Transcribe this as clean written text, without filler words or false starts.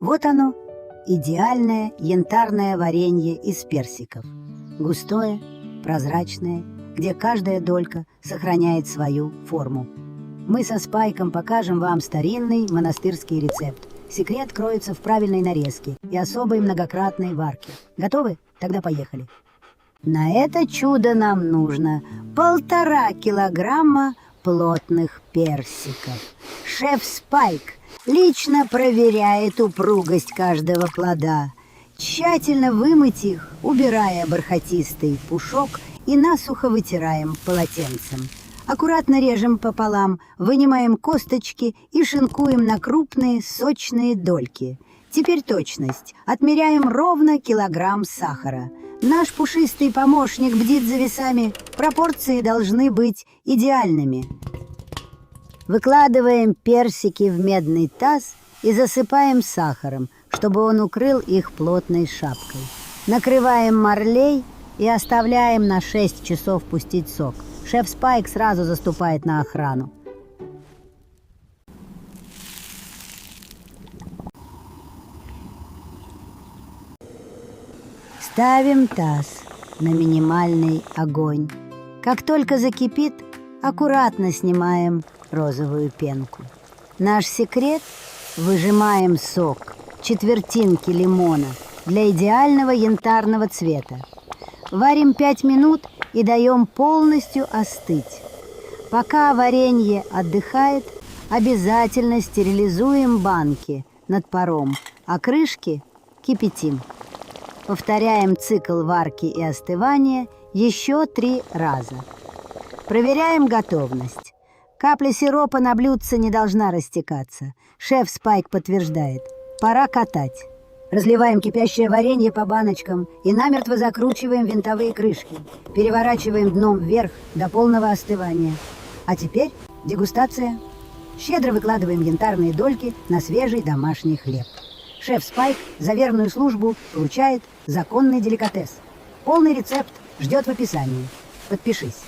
Вот оно, идеальное янтарное варенье из персиков. Густое, прозрачное, где каждая долька сохраняет свою форму. Мы со Спайком покажем вам старинный монастырский рецепт. Секрет кроется в правильной нарезке и особой многократной варке. Готовы? Тогда поехали. На это чудо нам нужно 1,5 килограмма плотных персиков. Шеф Спайк лично проверяет упругость каждого плода. Тщательно вымыть их, убирая бархатистый пушок, и насухо вытираем полотенцем. Аккуратно режем пополам, вынимаем косточки и шинкуем на крупные сочные дольки. Теперь точность. Отмеряем ровно килограмм сахара. Наш пушистый помощник бдит за весами. Пропорции должны быть идеальными. Выкладываем персики в медный таз и засыпаем сахаром, чтобы он укрыл их плотной шапкой. Накрываем марлей и оставляем на 6 часов пустить сок. Шеф Спайк сразу заступает на охрану. Ставим таз на минимальный огонь. Как только закипит, аккуратно снимаем розовую пенку. Наш секрет – выжимаем сок, четвертинки лимона для идеального янтарного цвета. Варим 5 минут и даем полностью остыть. Пока варенье отдыхает, обязательно стерилизуем банки над паром, а крышки кипятим. Повторяем цикл варки и остывания еще 3 раза. Проверяем готовность. Капля сиропа на блюдце не должна растекаться. Шеф Спайк подтверждает. Пора катать. Разливаем кипящее варенье по баночкам и намертво закручиваем винтовые крышки. Переворачиваем дном вверх до полного остывания. А теперь дегустация. Щедро выкладываем янтарные дольки на свежий домашний хлеб. Шеф Спайк за верную службу получает законный деликатес. Полный рецепт ждет в описании. Подпишись.